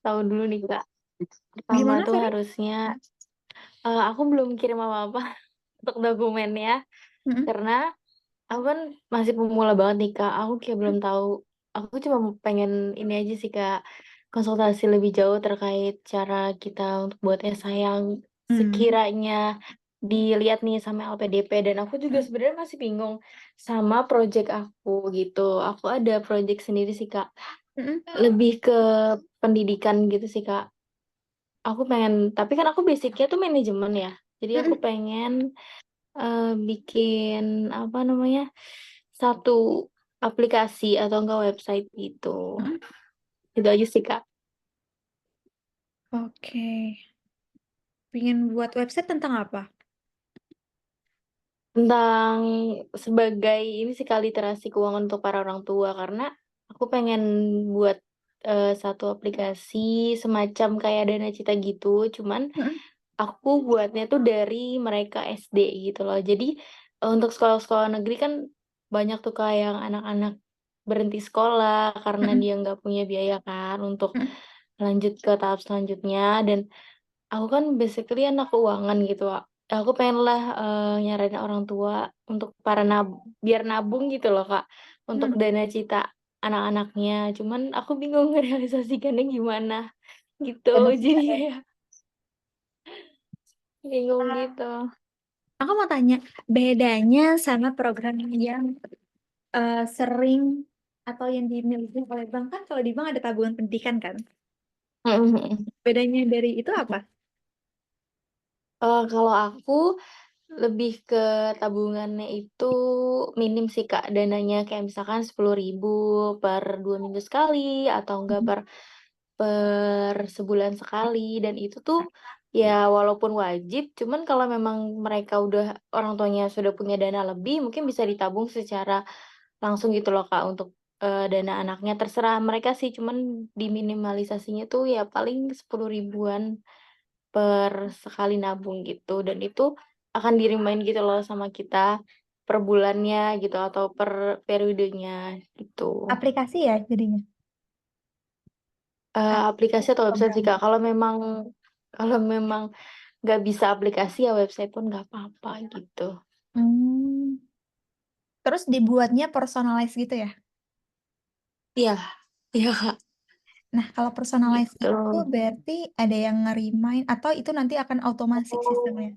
tahu dulu nih Kak. Pertama Gimana, tuh sorry? harusnya aku belum kirim apa-apa untuk dokumennya Mm-mm. karena aku kan masih pemula banget nih Kak. Aku kayak belum tahu. Aku cuma pengen ini aja sih Kak, konsultasi lebih jauh terkait cara kita untuk buat esai yang Hmm. sekiranya dilihat nih sama LPDP, dan aku juga Mm. sebenarnya masih bingung sama project aku gitu. Aku ada project sendiri sih Kak. Mm-mm. Lebih ke pendidikan gitu sih Kak. Aku pengen, tapi kan aku basicnya tuh manajemen ya. Jadi aku Mm-mm. pengen bikin apa namanya, satu aplikasi atau enggak website gitu. Mm-mm. Itu aja sih Kak. Oke. Pengen buat website tentang apa? Tentang sebagai ini sih Kak, literasi keuangan untuk para orang tua, karena aku pengen buat satu aplikasi semacam kayak Dana Cita gitu, cuman Mm-mm. aku buatnya tuh dari mereka SD gitu loh. Jadi untuk sekolah-sekolah negeri kan banyak tuh kayak yang anak-anak berhenti sekolah karena Mm-mm. dia nggak punya biaya kan untuk Mm-mm. lanjut ke tahap selanjutnya. Dan aku kan basically anak keuangan gitu, Wak. Aku pengen lah nyaranin orang tua untuk para biar nabung gitu loh Kak, untuk Mm. dana cita anak-anaknya. Cuman aku bingung realisasikannya gimana gitu. Dana Jadi Cita ya. ya bingung gitu. Aku mau tanya, bedanya sama program yang sering atau yang dimiliki oleh bank kan kalau di bank ada tabungan pendidikan kan? Bedanya dari itu apa? Kalau aku lebih ke tabungannya itu minim sih Kak, dananya kayak misalkan 10.000 per 2 minggu sekali atau enggak Mhm. per sebulan sekali. Dan itu tuh ya walaupun wajib, cuman kalau memang mereka udah, orang tuanya sudah punya dana lebih, mungkin bisa ditabung secara langsung gitu loh Kak untuk dana anaknya, terserah mereka sih, cuman diminimalisasinya tuh ya paling 10 ribuan per sekali nabung gitu, dan itu akan dirimain gitu loh sama kita per bulannya gitu atau per periodenya gitu. Aplikasi ya jadinya. Aplikasi Aplikasi atau website sih program. Kak. Kalau memang nggak bisa aplikasi ya website pun nggak apa-apa gitu. Hmm. Terus dibuatnya personalized gitu ya? Iya, iya Kak, Nah, kalau personalized gitu. itu berarti ada yang ngerimain atau itu nanti akan otomasi sistemnya?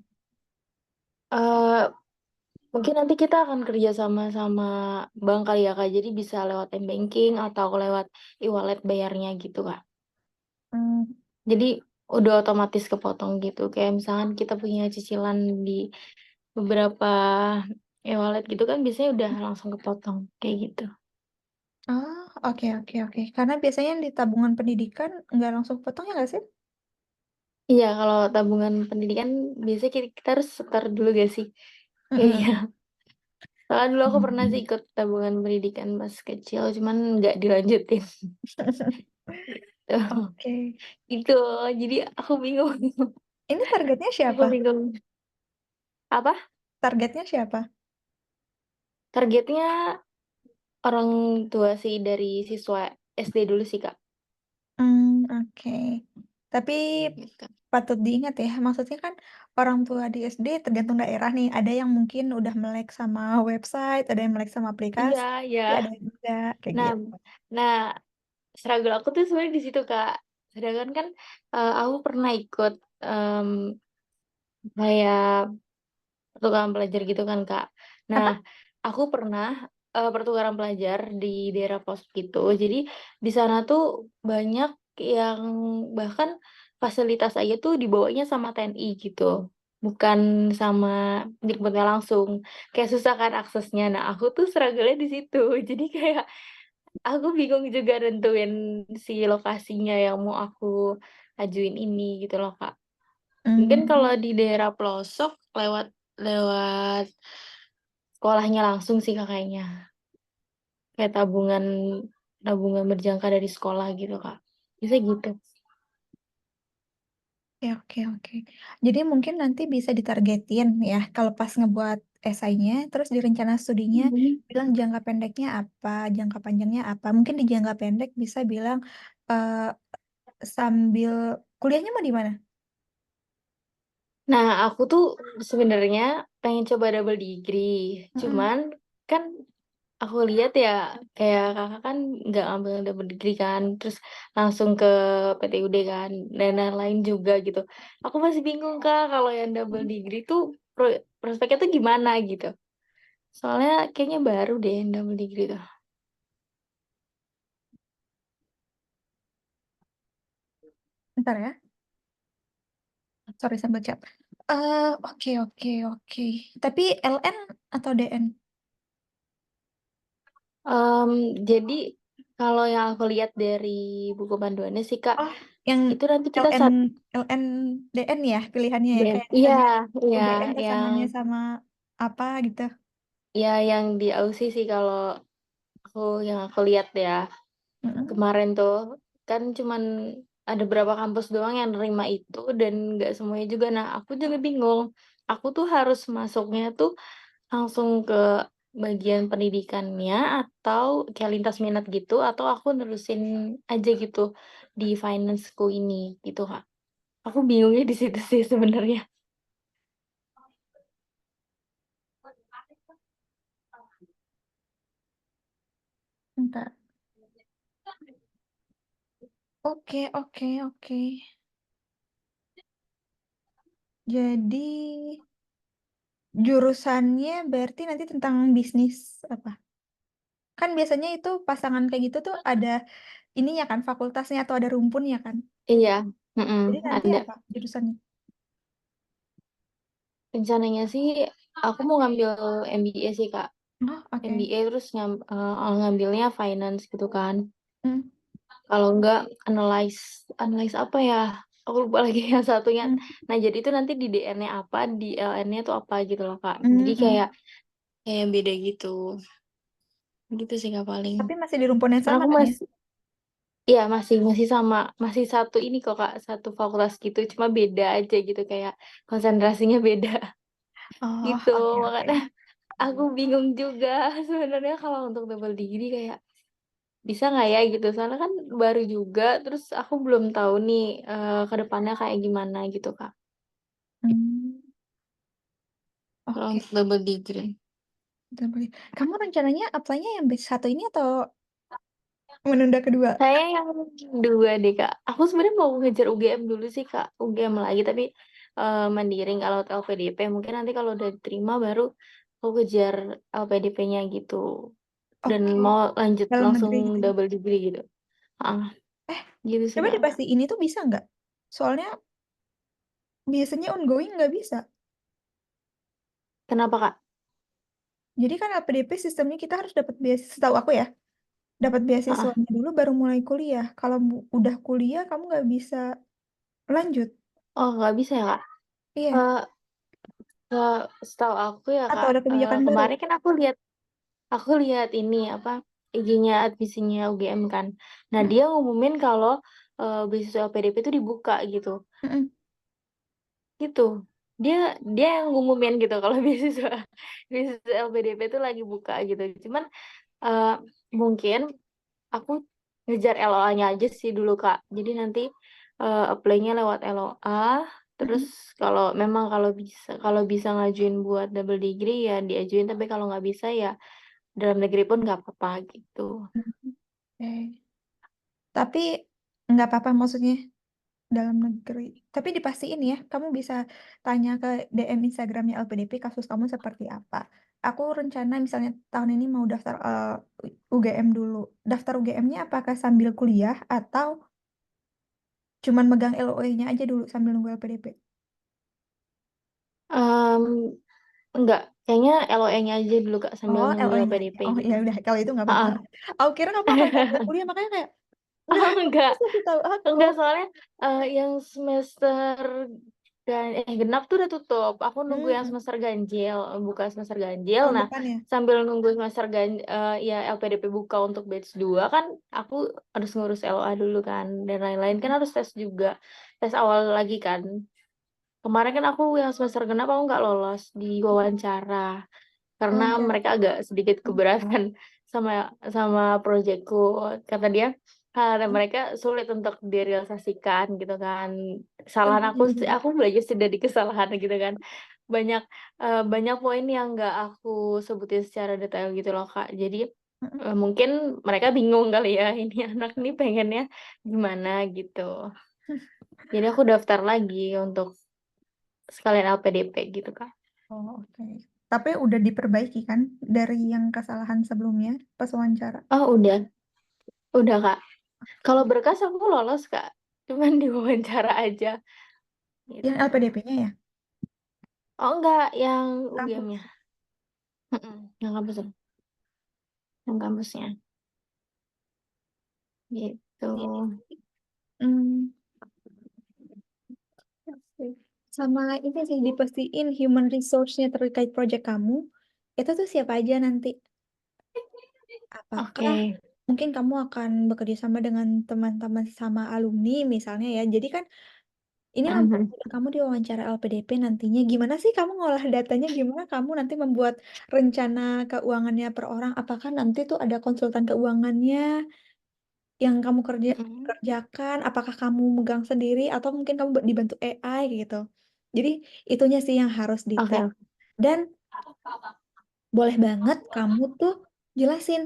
Eh, Mungkin nanti kita akan kerja sama bank kali ya Kak. Jadi bisa lewat m-banking atau lewat e-wallet bayarnya gitu Kak. Hmm. Jadi udah otomatis kepotong gitu. Kayak misalkan kita punya cicilan di beberapa e-wallet gitu kan, biasanya udah langsung kepotong kayak gitu. Oh, oke, oke, oke. Karena biasanya yang di tabungan pendidikan nggak langsung potong ya nggak sih? Iya, kalau tabungan pendidikan biasanya kita harus setor dulu gak sih? Kayaknya. Mm-mm. Soalnya dulu aku pernah sih Hmm. ikut tabungan pendidikan pas kecil, cuman nggak dilanjutin. Tuh. Oke. Itu, jadi aku bingung. Ini targetnya Aku siapa? bingung. Apa? Targetnya siapa? Targetnya orang tua sih, dari siswa SD dulu sih, Kak. Oke. Tapi Gitu. patut diingat ya, maksudnya kan orang tua di SD tergantung daerah nih. Ada yang mungkin udah melek sama website, ada yang melek sama Iya, aplikasi, iya. ada yang enggak, kayak Nah, gitu. nah, struggle aku tuh sebenarnya di situ, Kak. Sedangkan kan aku pernah ikut em, kayak pertukaran pelajar gitu kan, Kak. Nah, Apa? aku pernah pertukaran pelajar di daerah pos gitu. Jadi di sana tuh banyak yang bahkan fasilitas aja tuh dibawanya sama TNI gitu. Bukan sama jemputnya langsung. Kayak susah kan aksesnya. Nah, aku tuh struggle-nya di situ. Jadi kayak aku bingung juga nentuin si lokasinya yang mau aku ajuin ini gitu loh, Kak. Mungkin kalau Hmm, di daerah pelosok lewat lewat sekolahnya langsung sih Kak kayaknya. Kayak tabungan tabungan berjangka dari sekolah gitu Kak. Bisa gitu. oke, oke, oke. Jadi mungkin nanti bisa ditargetin ya, kalau pas ngebuat esainya, terus di rencana studinya Mhm. bilang jangka pendeknya apa, jangka panjangnya apa. Mungkin di jangka pendek bisa bilang sambil kuliahnya mau di mana? Nah, aku tuh sebenarnya pengen coba double degree. Mm-mm. Cuman kan aku lihat ya kayak kakak kan nggak ngambil double degree kan, terus langsung ke PTUD kan, dan lain-lain juga gitu. Aku masih bingung kak kalau yang double degree tuh prospeknya tuh gimana gitu. Soalnya kayaknya baru deh yang double degree tuh. Ntar ya, sorry sambil chat. Oke oke oke. Tapi LN atau DN? Em, jadi kalau yang aku lihat dari buku panduannya sih kak, Oh, yang itu nanti kita LN satu LN DN ya pilihannya ya dan kayak iya misalnya iya UGM yang pasangannya sama apa gitu. yang di Aussie sih kalau aku lihat ya Mm-mm. kemarin tuh kan cuman ada beberapa kampus doang yang nerima itu dan nggak semuanya juga. Nah aku juga bingung. Aku tuh harus masuknya tuh langsung ke bagian pendidikannya atau kayak lintas minat gitu atau aku nerusin aja gitu di financeku ini gitu kak. Aku bingungnya di situ sih sebenarnya. Ntar. Oke oke oke. Jadi jurusannya berarti nanti tentang bisnis apa? Kan biasanya itu pasangan kayak gitu tuh ada ininya kan fakultasnya atau ada rumpunnya kan. Iya, mm-mm, Jadi nanti ada. apa jurusannya? Rencananya sih aku mau ngambil MBA sih Kak. Oh, oke. MBA terus ngambilnya finance gitu kan. Hmm, Kalau enggak analyze analyze apa ya? Aku lupa lagi yang satunya. hmm, Nah, jadi itu nanti di DN-nya apa, di LN-nya tuh apa gitu loh Kak. hmm, Jadi hmm. kayak beda gitu. Gitu sih Kak paling. Tapi masih di rumpun yang Karena sama aku kan ya? masih iya masih masih sama, masih satu ini kok Kak, satu fakultas gitu, cuma beda aja gitu kayak konsentrasinya beda Oh, gitu. oke Makanya oke. aku bingung juga sebenarnya kalau untuk double degree kayak bisa nggak ya gitu. Soalnya kan baru juga, terus aku belum tahu nih ke depannya kayak gimana gitu Kak. Hmm, Kalau oke. untuk double degree. Udah boleh. Kamu rencananya apply-nya yang batch satu ini atau menunda kedua? Saya yang dua deh Kak. Aku sebenarnya mau ngejar UGM dulu sih Kak. UGM lagi tapi mandiri kalau LPDP. Mungkin nanti kalau udah diterima baru aku kejar LPDP-nya gitu. Dan Oke. mau lanjut Dalam langsung negeri gitu ya? double degree gitu. Ah, Eh, gitu sih coba Kak. dipastiin itu bisa nggak? Soalnya biasanya ongoing nggak bisa. Kenapa Kak? Jadi kan LPDP sistemnya kita harus dapat beasiswa, setahu aku ya, dapat Ah, beasiswanya dulu baru mulai kuliah. Kalau udah kuliah kamu nggak bisa lanjut. oh nggak bisa ya Kak? Iya. Eh, setahu aku ya Atau Kak, ada kebijakan baru. kemarin kan aku lihat ini apa IG-nya admisinya UGM kan. Nah Mm, dia ngumumin kalau beasiswa LPDP itu dibuka gitu, mm-mm. gitu. Dia dia yang ngumumin gitu kalau beasiswa beasiswa LPDP itu lagi buka gitu. Cuman eh, mungkin aku ngejar LOA-nya aja sih dulu Kak. Jadi nanti apply-nya lewat LOA. Terus Mm-mm. kalau bisa ngajuin buat double degree ya diajuin. Tapi kalau nggak bisa ya dalam negeri pun nggak apa-apa gitu. Oke. Tapi nggak apa-apa maksudnya dalam negeri. Tapi dipastiin ya, kamu bisa tanya ke DM Instagramnya LPDP kasus kamu seperti apa. Aku rencana misalnya tahun ini mau daftar UGM dulu. Daftar UGM-nya apakah sambil kuliah atau cuman megang LOE-nya aja dulu sambil nunggu LPDP? Em, enggak, kayaknya LOE-nya aja dulu Kak sambil Oh, nunggu LOE-nya aja. LPDP Oh, ya gitu. udah kalau itu nggak apa-apa. Ah, Aku kira kamu akan sambil kuliah makanya kayak oh, nggak, enggak. kasih tahu aku. Enggak, soalnya yang semester genap tuh udah tutup. Aku nunggu yang Hmm, semester ganjil, buka semester ganjil. tahun Nah, depan ya. sambil nunggu ya LPDP buka untuk batch 2 kan aku harus ngurus LOA dulu kan dan lain-lain kan harus tes juga. Tes awal lagi kan. Kemarin kan aku yang semester genap aku nggak lolos di wawancara karena Wawancara. mereka agak sedikit keberatan sama sama proyekku. Kata dia karena Mhm. mereka sulit untuk direalisasikan gitu kan. Oh, Kesalahan iya. aku belajar sih dari kesalahan gitu kan. Banyak, banyak poin yang nggak aku sebutin secara detail gitu loh, Kak. Jadi, Mhm. mungkin mereka bingung kali ya, ini anak nih pengennya gimana gitu. Jadi aku daftar lagi untuk sekalian LPDP gitu, Kak. Oh, oke. Tapi udah diperbaiki kan dari yang kesalahan sebelumnya pas wawancara? Oh udah, Kak. Kalau Oke. berkas aku lolos, Kak, cuman di wawancara aja Yang gitu. LPDP-nya ya? Oh enggak, yang Kampus. UGM-nya, yang kampusnya, yang kampusnya, gitu. Iya. Hmm, oke. Sama ini sih dipastiin human resource-nya terkait project kamu, itu tuh siapa aja nanti? Apakah Oke, mungkin kamu akan bekerja sama dengan teman-teman sama alumni misalnya ya. Jadi kan ini mhm, mempermudah kamu di wawancara LPDP nantinya. Gimana sih kamu ngolah datanya? Gimana kamu nanti membuat rencana keuangannya per orang? Apakah nanti tuh ada konsultan keuangannya yang kamu mhm, kerjakan? Apakah kamu megang sendiri atau mungkin kamu dibantu AI gitu? Jadi itunya sih yang harus detail. oke, Dan boleh banget kamu tuh jelasin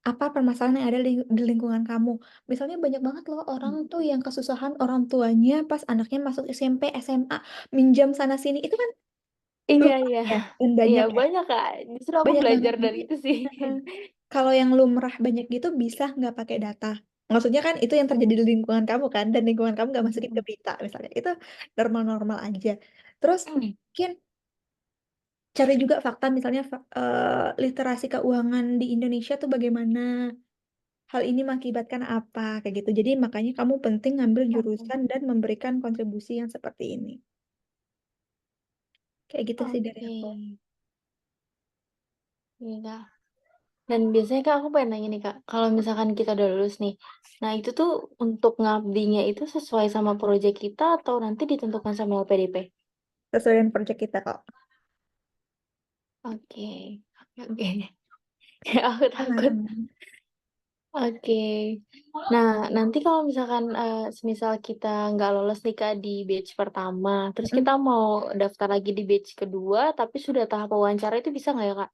apa permasalahan yang ada di lingkungan kamu. Misalnya banyak banget loh orang tuh yang kesusahan orang tuanya pas anaknya masuk SMP, SMA, minjam sana sini. Itu kan iya lumrah iya, ya dan iya banyak ya. banyak, Kak, justru aku Banyak banget. belajar Jadi dari itu sih. kalau yang lumrah banyak gitu bisa nggak pakai data. Maksudnya kan itu yang terjadi di lingkungan kamu kan dan lingkungan kamu nggak masukin ke Mhm, berita misalnya. Itu normal-normal aja. Terus mhm, mungkin cari juga fakta misalnya literasi keuangan di Indonesia tuh bagaimana. Hal ini mengakibatkan apa kayak gitu. Jadi makanya kamu penting ngambil oke, jurusan dan memberikan kontribusi yang seperti ini. Kayak gitu sih dari oke, aku. iya, Kak. Dan biasanya, Kak, aku pengen nanya nih, Kak, kalau misalkan kita udah lulus nih, nah itu tuh untuk ngabdinya itu sesuai sama project kita atau nanti ditentukan sama LPDP? Sesuai dengan project kita kok. Oke, oke. Aku Aman, takut. aman. Oke. Nah, nanti kalau misalkan, semisal kita nggak lolos nih, Kak, di batch pertama, terus Mm. kita mau daftar lagi di batch kedua, tapi sudah tahap wawancara itu bisa nggak ya, Kak?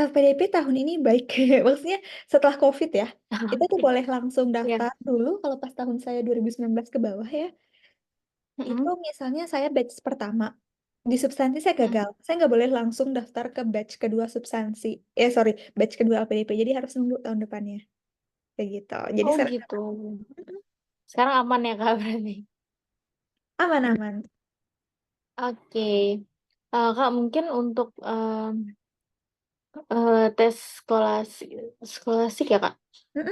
LPDP tahun ini baik. Maksudnya setelah COVID ya. Kita tuh Oke. boleh langsung Iya. daftar dulu kalau pas tahun saya 2019 ke bawah ya. Itu Mhm, misalnya saya batch pertama. Di substansi saya mhm. gagal. Saya nggak boleh langsung daftar ke batch kedua substansi. Sorry, batch kedua LPDP. Jadi harus nunggu tahun depannya. Kayak gitu. Jadi Oh, gitu. Sekarang aman ya, Kak, berarti? aman-aman. Oke. Kak, mungkin untuk, tes skolastik ya, Kak?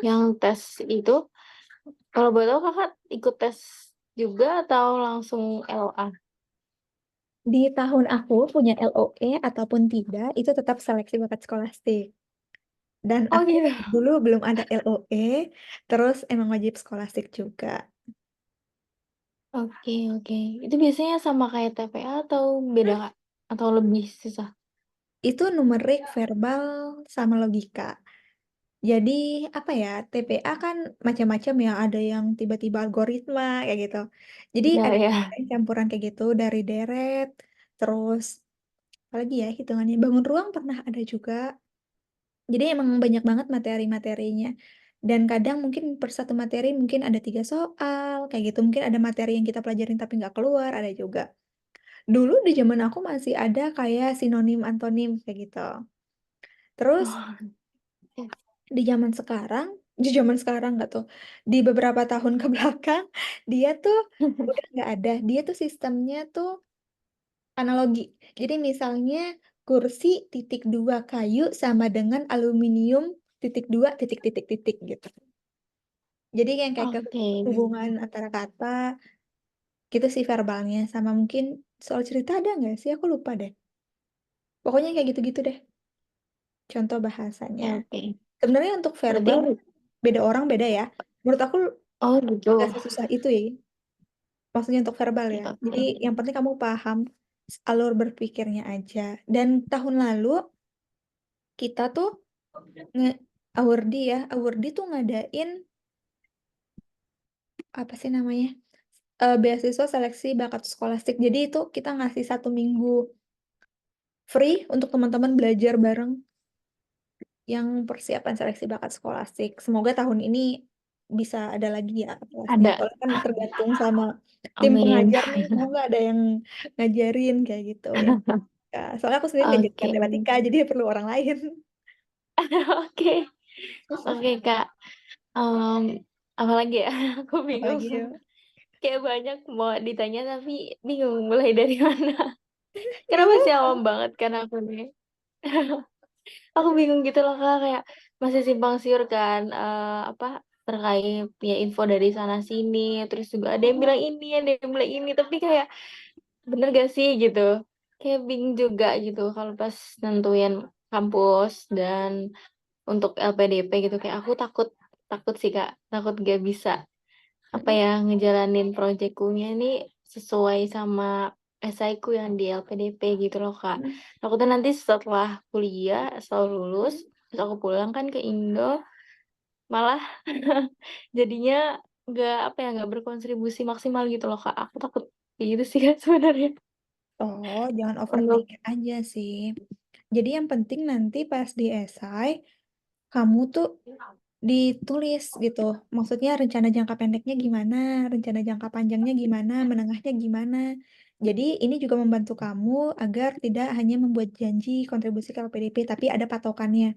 Yang tes itu, kalau boleh tahu Kakak ikut tes juga atau langsung LA? Di tahun aku punya LOE ataupun tidak, itu tetap seleksi bakat skolastik. Dan Oh, aku gitu. dulu belum ada LOE, terus emang wajib skolastik juga. Oke, oke. Itu biasanya sama kayak TPA atau beda, Kak? Atau lebih susah? Itu numerik, verbal, sama logika. Jadi apa ya, TPA kan macam-macam ya, ada yang tiba-tiba algoritma kayak gitu. Jadi Iya, ada ya. yang campuran kayak gitu dari deret, terus apalagi ya hitungannya bangun ruang pernah ada juga. Jadi emang banyak banget materi-materinya. Dan kadang mungkin per satu materi mungkin ada 3 soal, kayak gitu. Mungkin ada materi yang kita pelajarin tapi nggak keluar, ada juga. Dulu di zaman aku masih ada kayak sinonim antonim kayak gitu. Terus Oh, oke. di zaman sekarang nggak tuh, di beberapa tahun ke belakang, dia tuh udah nggak ada. Dia tuh sistemnya tuh analogi. Jadi misalnya kursi titik dua kayu sama dengan aluminium titik dua titik titik titik gitu. Jadi yang kayak ke Oke. hubungan antara kata gitu sih verbalnya sama mungkin soal cerita ada nggak sih? Aku lupa deh. Pokoknya kayak gitu-gitu deh. Contoh bahasanya. Oke, oke. Sebenarnya untuk Berarti verbal beda orang beda ya. Menurut aku oh, gitu. nggak sesusah itu ya. Maksudnya untuk verbal Oke, ya. Jadi oke. yang penting kamu paham alur berpikirnya aja. Dan tahun lalu kita tuh nge Awardee ya. Awardee tuh ngadain apa sih namanya, beasiswa seleksi bakat skolastik. Jadi itu kita ngasih 1 minggu free untuk teman-teman belajar bareng yang persiapan seleksi bakat skolastik. Semoga tahun ini bisa ada lagi ya kelasnya. Ada. Soalnya kan tergantung sama tim Amin. pengajar nih, semoga ada yang ngajarin kayak gitu ya. Soalnya aku sendiri nggak jadi Oke. matematika, jadi perlu orang lain. Oke. Oke, Kak. Em, Apalagi ya? Aku bingung. Apalagi ya. Kayak banyak mau ditanya tapi bingung mulai dari mana. Nggak Kenapa sih apa-apa. awam banget kan aku nih? Aku bingung gitu loh Kak, kayak masih simpang siur kan, apa, terkait ya info dari sana sini, terus juga ada yang bilang ini, ada yang bilang ini, tapi kayak bener gak sih gitu. Kayak bingung juga gitu kalau pas nentuin kampus dan untuk LPDP gitu, kayak aku takut takut sih Kak, takut gak bisa apa Mm-mm. ya, ngejalanin proyekkunya ini sesuai sama esaiku yang di LPDP gitu loh, Kak. Mm-mm. Takutnya nanti setelah kuliah, setelah lulus, Mm-mm. terus aku pulang kan ke Indo, malah jadinya nggak apa ya, nggak berkontribusi maksimal gitu loh, Kak. Aku takut kayak gitu sih, Kak, sebenarnya. Oh, jangan Untuk overthinking aja sih. Jadi yang penting nanti pas di esai, kamu tuh ditulis gitu. Maksudnya rencana jangka pendeknya gimana, rencana jangka panjangnya gimana, menengahnya gimana. Jadi ini juga membantu kamu agar tidak hanya membuat janji kontribusi ke LPDP, tapi ada patokannya.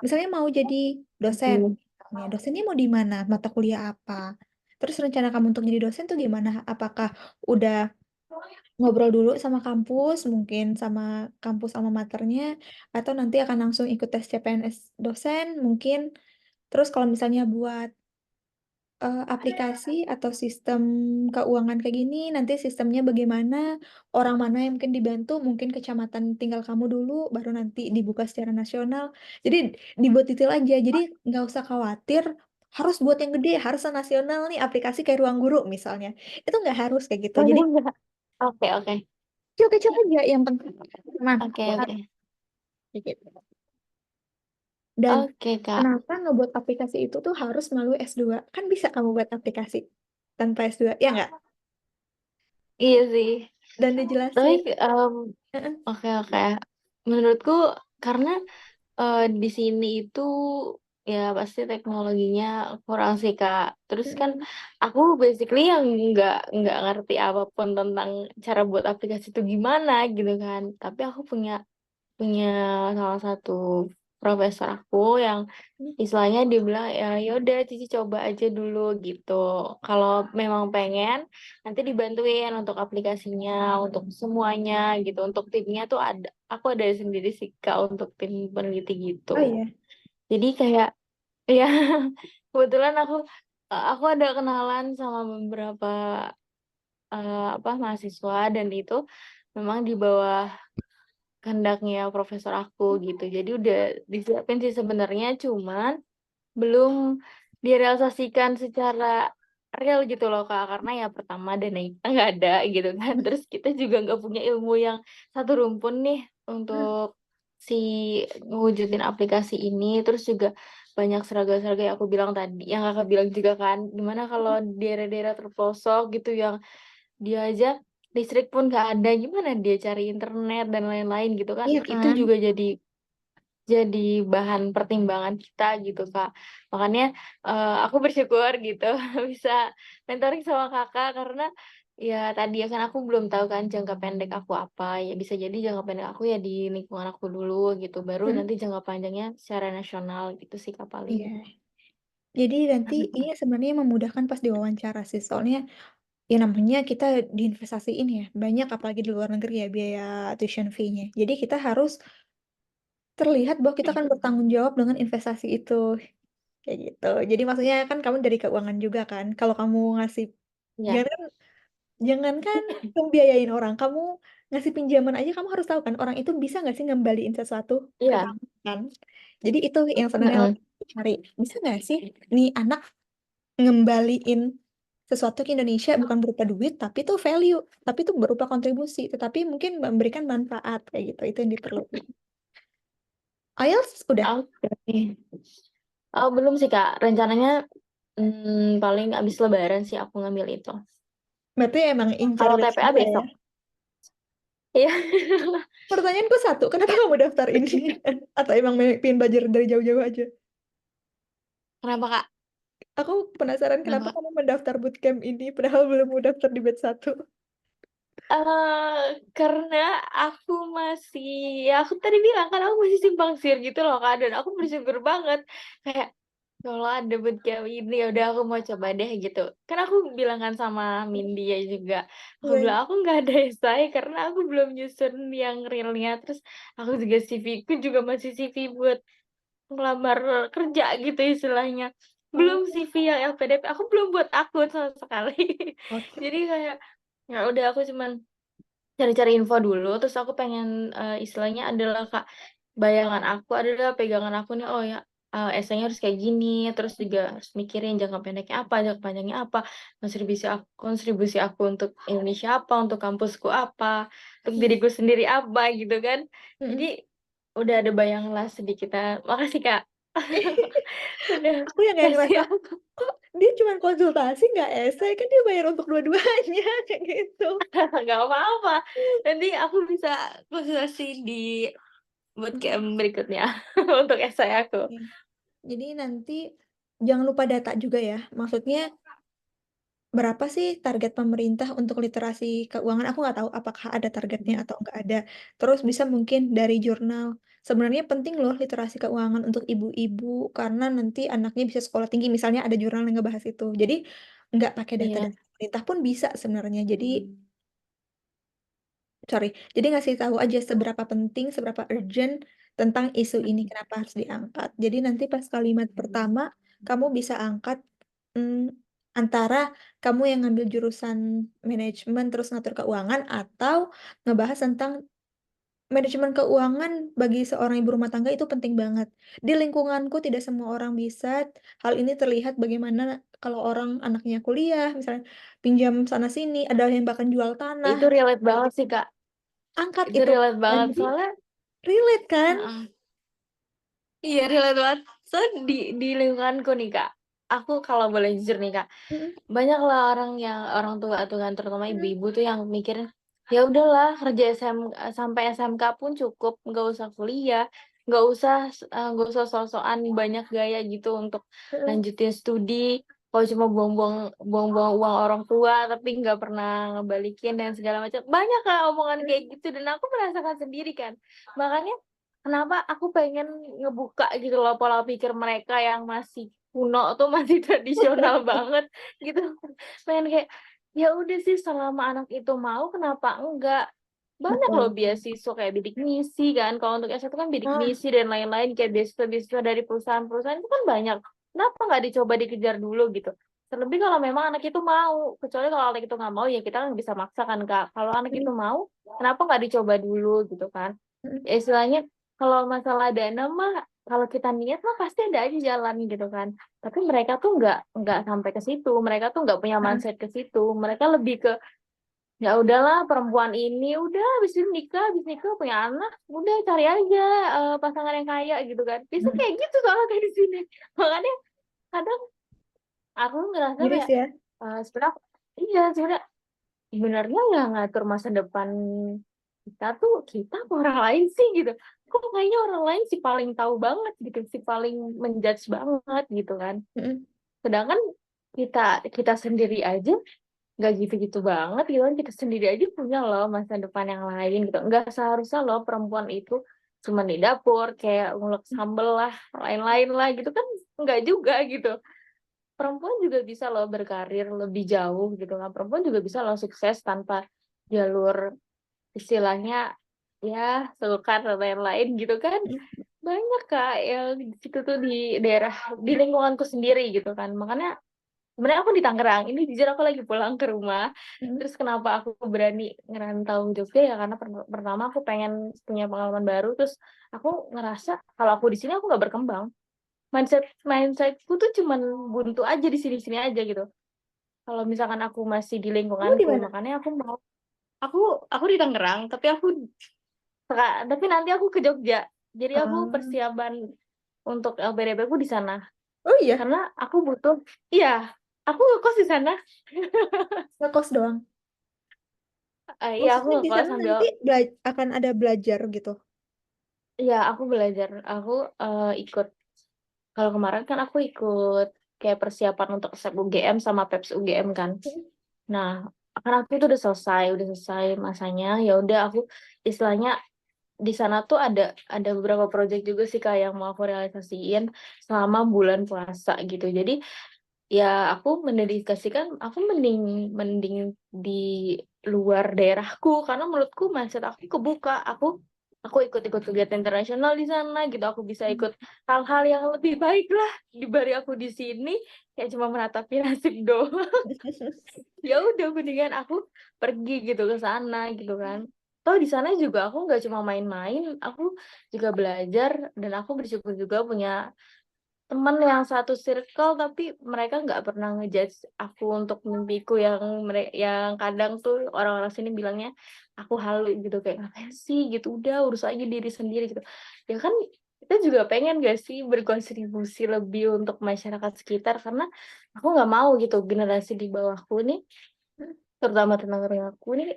Misalnya mau jadi dosen, misalnya, dosennya mau di mana, mata kuliah apa. Terus rencana kamu untuk jadi dosen tuh gimana? Apakah udah ngobrol dulu sama kampus, mungkin sama kampus alma maternya, atau nanti akan langsung ikut tes CPNS dosen, mungkin. Terus kalau misalnya buat aplikasi atau sistem keuangan kayak gini, nanti sistemnya bagaimana, orang mana yang mungkin dibantu, mungkin kecamatan tinggal kamu dulu, baru nanti dibuka secara nasional. Jadi dibuat detail aja, jadi nggak usah khawatir, harus buat yang gede, harus yang nasional nih, aplikasi kayak Ruang Guru misalnya. Itu nggak harus kayak gitu. Jadi oke oke. kecil-kecil aja yang penting. Nah, Oke oke. kayak gitu. Dan Oke, Kak. kenapa ngebuat aplikasi itu tuh harus melalui S2? Kan bisa kamu buat aplikasi tanpa S2, ya nggak? Iya sih. Dan Tapi, dijelasin. Heeh. oke oke. Menurutku karena di sini itu ya pasti teknologinya kurang sih Kak. Terus kan Mm-mm. aku basically yang nggak ngerti apapun tentang cara buat aplikasi itu gimana gitu kan. Tapi aku punya punya salah satu profesor aku yang istilahnya dia bilang ya yaudah Cici coba aja dulu gitu. Kalau memang pengen nanti dibantuin untuk aplikasinya, untuk semuanya gitu. Untuk timnya tuh ada, aku ada sendiri sih Kak untuk tim peneliti gitu. Oh iya. Jadi kayak ya kebetulan aku ada kenalan sama beberapa apa mahasiswa dan itu memang di bawah kehendaknya profesor aku gitu. Jadi udah disiapin sih sebenarnya, cuman belum direalisasikan secara real gitu loh Kak. Karena ya pertama dana kita nggak ada gitu kan. Terus kita juga nggak punya ilmu yang satu rumpun nih Mm. untuk si ngewujudin aplikasi ini. Terus juga banyak seragam-seragam yang aku bilang tadi, yang Kakak bilang juga kan, gimana kalau daerah-daerah terpelosok gitu yang dia aja listrik pun nggak ada, gimana dia cari internet dan lain-lain gitu kan. Iya Itu kan? juga jadi bahan pertimbangan kita gitu Kak. Makanya aku bersyukur gitu bisa mentoring sama Kakak karena ya tadi ya kan aku belum tahu kan jangka pendek aku apa. Ya bisa jadi jangka pendek aku ya di lingkungan aku dulu gitu. Baru Mm. nanti jangka panjangnya secara nasional gitu sih Kak paling. Iya. Jadi nanti ini sebenarnya memudahkan pas diwawancara sih. Soalnya ya namanya kita diinvestasiin ya. Banyak apalagi di luar negeri ya biaya tuition fee-nya. Jadi kita harus terlihat bahwa kita akan bertanggung jawab dengan investasi itu. Kayak gitu. Jadi maksudnya kan kamu dari keuangan juga kan. Kalau kamu ngasih, Ya, jangan jangankan kamu biayain orang, kamu ngasih pinjaman aja kamu harus tahu kan orang itu bisa nggak sih ngembaliin sesuatu ke iya. kamu kan. Jadi itu yang sebenarnya harus Mm-mm. cari. Bisa nggak sih nih anak ngembaliin sesuatu ke Indonesia bukan berupa duit, tapi itu value, tapi itu berupa kontribusi, tetapi mungkin memberikan manfaat kayak gitu. Itu yang diperlukan. IELTS udah. Oke. Oh, belum sih Kak. Rencananya Paling abis lebaran sih aku ngambil itu. Berarti emang incar Kalau TPA wisuda ya? besok. Iya. Pertanyaanku satu, kenapa kamu daftar ini? Atau emang pengen belajar dari jauh-jauh aja? Kenapa Kak? Aku penasaran kenapa Kenapa? kamu mendaftar bootcamp ini padahal belum mau daftar di batch 1. Karena aku masih, ya aku tadi bilang kan aku masih simpang siur gitu loh Kak, dan aku bersyukur banget kayak kalau ada bootcamp ini ya udah aku mau coba deh gitu. Kan aku bilang kan sama Mindy ya juga, aku Iya. bilang aku nggak ada esai karena aku belum nyusun yang realnya. Terus aku juga CV ku juga masih CV buat ngelamar kerja gitu istilahnya. Belum Oh, CV yang LPDP, aku belum buat akun sama sekali. oke. Jadi kayak ya udah aku cuman cari-cari info dulu, terus aku pengen, istilahnya adalah Kak, bayangan aku adalah pegangan aku nih, oh ya, esainya harus kayak gini, terus juga harus mikirin jangka pendeknya apa, jangka panjangnya apa, kontribusi aku untuk Indonesia apa, untuk kampusku apa, untuk Hmm. diriku sendiri apa, gitu kan. Jadi, Mm-mm. udah ada bayangan lah sedikit, makasih Kak, udah Aku yang kayak kasih ngerasa, aku. kok dia cuma konsultasi nggak esai, kan dia bayar untuk dua-duanya, kayak gitu. Nggak apa-apa, nanti aku bisa konsultasi di Mm-mm. bootcamp berikutnya untuk esai aku. Oke. Jadi nanti jangan lupa data juga ya. Maksudnya berapa sih target pemerintah untuk literasi keuangan? Aku nggak tahu apakah ada targetnya atau nggak ada. Terus bisa mungkin dari jurnal. Sebenarnya penting loh literasi keuangan untuk ibu-ibu karena nanti anaknya bisa sekolah tinggi. Misalnya ada jurnal yang ngebahas itu. Jadi nggak pakai data Iya. dari pemerintah pun bisa sebenarnya. Jadi sorry. Jadi ngasih tahu aja seberapa penting, seberapa urgent tentang isu ini, kenapa harus diangkat. Jadi nanti pas kalimat pertama, kamu bisa angkat mm, antara kamu yang ngambil jurusan manajemen terus ngatur keuangan atau ngebahas tentang manajemen keuangan bagi seorang ibu rumah tangga itu penting banget. Di lingkunganku tidak semua orang bisa. Hal ini terlihat bagaimana kalau orang anaknya kuliah, misalnya pinjam sana sini, ada yang bahkan jual tanah. Itu relate banget sih, Kak. Angkat Itu itu relate dan banget jadi soalnya relate kan. heeh. Iya, relate banget. Soalnya di lingkunganku nih, Kak. Aku kalau boleh jujur nih, Kak, Mm, banyak lah orang tua tuh kan, terutama mm, ibu-ibu tuh yang mikirin, ya udahlah kerja sampai SMK pun cukup, nggak usah kuliah, nggak usah sok-sokan banyak gaya gitu untuk mm, lanjutin studi. Kalau cuma buang-buang uang orang tua tapi nggak pernah ngebalikin dan segala macam. Banyak lah omongan kayak mm, gitu dan aku merasakan sendiri kan. Makanya kenapa aku pengen ngebuka gitu loh pola pikir mereka yang masih kuno tuh, masih tradisional banget gitu. Pengen kayak, ya udah sih selama anak itu mau kenapa enggak? Banyak loh betul. beasiswa kayak bidik misi kan. Kalau untuk S1 kan bidik Ah, misi dan lain-lain kayak beasiswa-beasiswa dari perusahaan-perusahaan itu kan banyak. Kenapa nggak dicoba dikejar dulu gitu? Terlebih kalau memang anak itu mau. Kecuali kalau anak itu nggak mau ya kita kan bisa maksakan Kak. Kalau anak itu mm, mau, kenapa nggak dicoba dulu gitu kan? mm, Ya istilahnya kalau masalah dana mah kalau kita niat mah pasti ada aja jalan gitu kan. Tapi mereka tuh nggak sampai ke situ. Mereka tuh nggak punya ah, mindset ke situ. Mereka lebih ke ya udahlah perempuan ini udah habis nikah punya anak, udah cari aja pasangan yang kaya gitu kan. Bisa mm. kayak gitu soalnya kayak di sini. Makanya kadang aku ngerasa Miris kayak ya. sebenarnya iya sebenarnya sebenarnya yang ngatur masa depan kita tuh kita apa orang lain sih gitu. Kok kayaknya orang lain sih paling tahu banget gitu, sih paling menjudge banget gitu kan. Mm, Sedangkan kita kita sendiri aja nggak gitu-gitu banget gitu kan, kita sendiri aja punya loh masa depan yang lain gitu, nggak seharusnya loh perempuan itu cuma di dapur kayak ngulek sambel lah lain-lain lah gitu kan, nggak juga gitu. Perempuan juga bisa loh berkarir lebih jauh gitu kan, perempuan juga bisa loh sukses tanpa jalur istilahnya ya sulkan dan lain-lain gitu kan. mm, Banyak Kak yang di situ tuh di daerah di lingkunganku sendiri gitu kan. Makanya sebenarnya aku di Tangerang ini jujur aku lagi pulang ke rumah. mm, Terus kenapa aku berani ngerantau Jogja ya karena pertama aku pengen punya pengalaman baru, terus aku ngerasa kalau aku di sini aku nggak berkembang. Mindsetku tuh cuman buntu aja di sini-sini aja gitu. Kalau misalkan aku masih di Kamu di lingkunganku, mana? makanya aku mau aku aku di Tangerang, tapi nanti aku ke Jogja. Jadi aku Ah, persiapan untuk LPDP ku di sana. Oh iya, karena aku butuh, iya, aku ngekos di sana. ngekos doang. Iya, aku Maksudnya di ngekos sana sambil, nanti akan ada belajar gitu. iya, aku belajar, aku ikut, kalau kemarin kan aku ikut kayak persiapan untuk SEP UGM sama PEPS UGM kan. Nah, karena aku itu udah selesai masanya, ya udah aku istilahnya di sana tuh ada beberapa project juga sih Kak yang mau aku realisasiin selama bulan puasa gitu. Jadi ya aku mendedikasikan, aku mending mending di luar daerahku karena menurutku mindset aku kebuka. Aku ikut-ikut kegiatan internasional di sana gitu. Aku bisa ikut hal-hal yang lebih baik lah dibanding aku di sini kayak cuma meratapi nasib doang. Ya udah mendingan aku pergi gitu ke sana gitu kan. Toh di sana juga aku nggak cuma main-main, aku juga belajar dan aku bersyukur juga punya teman yang satu circle tapi mereka nggak pernah ngejudge aku untuk mimpiku yang yang kadang tuh orang-orang sini bilangnya aku halu gitu kayak ngapain sih gitu, udah urus aja diri sendiri gitu. Ya kan kita juga pengen gak sih berkontribusi lebih untuk masyarakat sekitar karena aku nggak mau gitu generasi di bawahku nih, terutama tenaga aku nih,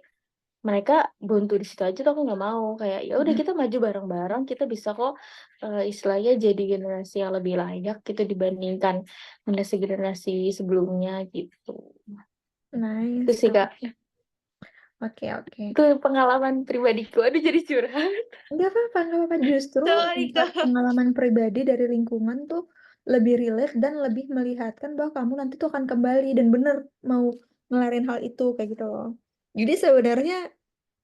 mereka buntu di situ aja tuh aku nggak mau. Kayak ya udah kita maju bareng-bareng, kita bisa kok istilahnya jadi generasi yang lebih layak gitu dibandingkan generasi-generasi sebelumnya gitu. Itu Nice. sih Kak, Oke, oke. itu pengalaman pribadiku. Aduh jadi curhat. Nggak apa-apa, nggak apa-apa. Justru Sorry melihat Kak. pengalaman pribadi dari lingkungan tuh lebih relate dan lebih melihatkan bahwa kamu nanti tuh akan kembali dan bener mau ngelarin hal itu kayak gitu loh. Jadi sebenarnya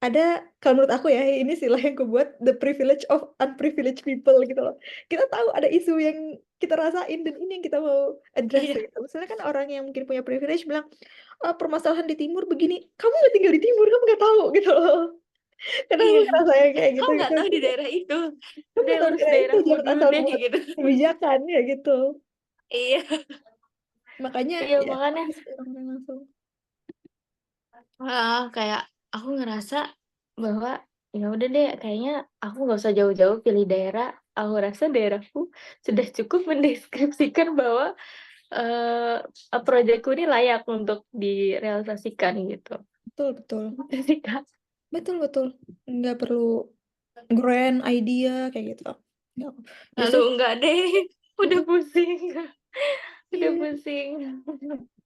ada, kalau menurut aku ya, ini istilah yang kubuat the privilege of unprivileged people gitu loh. Kita tahu ada isu yang kita rasain dan ini yang kita mau address Iya, gitu. Misalnya kan orang yang mungkin punya privilege bilang, "Ah, permasalahan di timur begini, kamu nggak tinggal di timur, kamu nggak tahu gitu loh." Kadang iya. aku ngerasa kayak gitu Kau gitu. nggak tahu di daerah itu. Kamu Udah nggak tahu urus daerah itu, daerahmu jangan dulu asal deh buat gitu. kebijakan ya gitu. Iya, Makanya iya ya makanya harus orang-orang langsung. kayak aku ngerasa bahwa ya udah deh kayaknya aku nggak usah jauh-jauh pilih daerah. Aku rasa daerahku sudah cukup mendeskripsikan bahwa proyekku ini layak untuk direalisasikan gitu. Betul, betul. Gitu sih, Kak. Betul, betul. Nggak perlu grand idea kayak gitu. Nggak. Justru Aduh enggak deh, udah pusing, udah iya, pusing.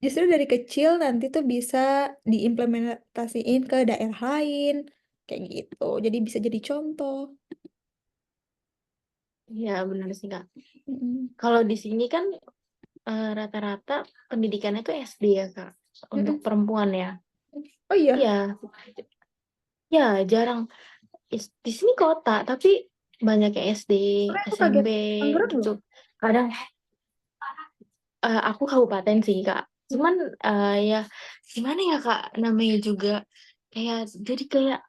justru dari kecil nanti tuh bisa diimplementasiin ke daerah lain kayak gitu. Jadi bisa jadi contoh. Iya benar sih Kak. Mm-mm. Kalau di sini kan rata-rata pendidikannya tuh SD ya Kak, untuk Mm-mm. perempuan ya. Oh iya, Iya, ya jarang. Di sini kota, tapi banyak yang SD, soalnya aku kaget. SMP Tangerang gitu. loh. Kadang aku kabupaten sih Kak. Cuman ya gimana ya Kak, namanya juga kayak jadi kayak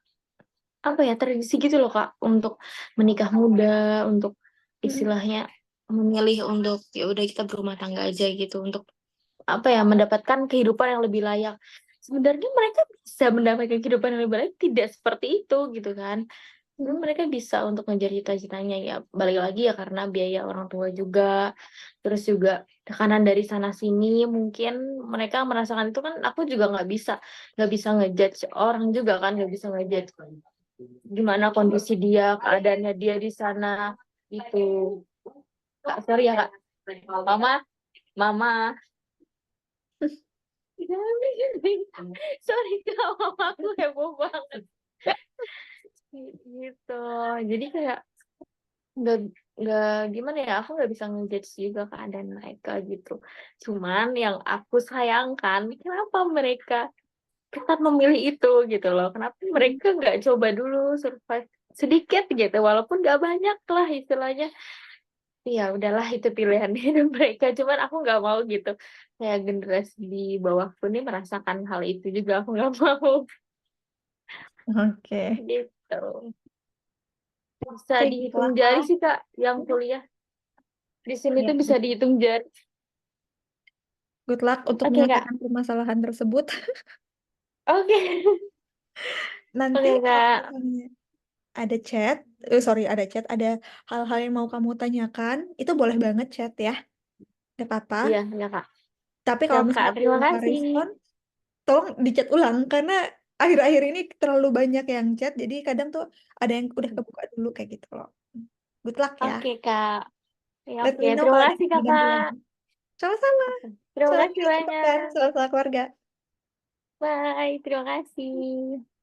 apa ya tradisi gitu loh Kak untuk menikah muda, untuk Mm-mm. istilahnya memilih untuk ya udah kita berumah tangga aja gitu untuk apa ya mendapatkan kehidupan yang lebih layak. Sebenarnya mereka bisa mendapatkan kehidupan yang lebih layak tidak seperti itu gitu kan. Mm-mm. Mereka bisa untuk ngejar cita-citanya ya balik lagi ya karena biaya orang tua juga, terus juga tekanan dari sana sini mungkin mereka merasakan itu kan. Aku juga nggak bisa ngejudge orang juga kan, nggak bisa ngejudge gimana kondisi dia, keadaannya dia di sana itu. Kak sorry ya Kak, mama mama sorry Kak, mama aku heboh banget gitu. Jadi kayak nggak nggak gimana ya, aku nggak bisa ngejudge juga keadaan mereka gitu. Cuman yang aku sayangkan kenapa mereka tetap memilih itu gitu loh, kenapa Mm-mm. mereka nggak coba dulu survive sedikit gitu walaupun nggak banyak lah istilahnya. Ya udahlah itu pilihan hidup mereka, cuman aku nggak mau gitu kayak generasi di bawahku nih merasakan hal itu juga, aku nggak mau Oke. gitu. Bisa Oke, good dihitung luck. jari sih Kak yang kuliah di sini Ya, tuh bisa dihitung jari. good luck untuk Oke Kak. menyelesaikan permasalahan tersebut. Oke. Nanti Oke kalau Kak. misalnya ada chat, sorry, ada chat, ada hal-hal yang mau kamu tanyakan, itu boleh banget chat ya. nggak apa-apa. Iya, ya Kak. Tapi kalau Siap Kak, misalnya aku terima nggak kasih. respon, tolong di-chat ulang karena akhir-akhir ini terlalu banyak yang chat, jadi kadang tuh ada yang udah kebuka dulu kayak gitu loh. Good luck ya. Oke Kak. Ya, Let oke, me know terima kalau ada kasih yang dibantu Kakak. lagi. Sama-sama. Oke, terima Semoga kasih kita cepet kan, banyak. salam-salam keluarga. Bye, terima kasih.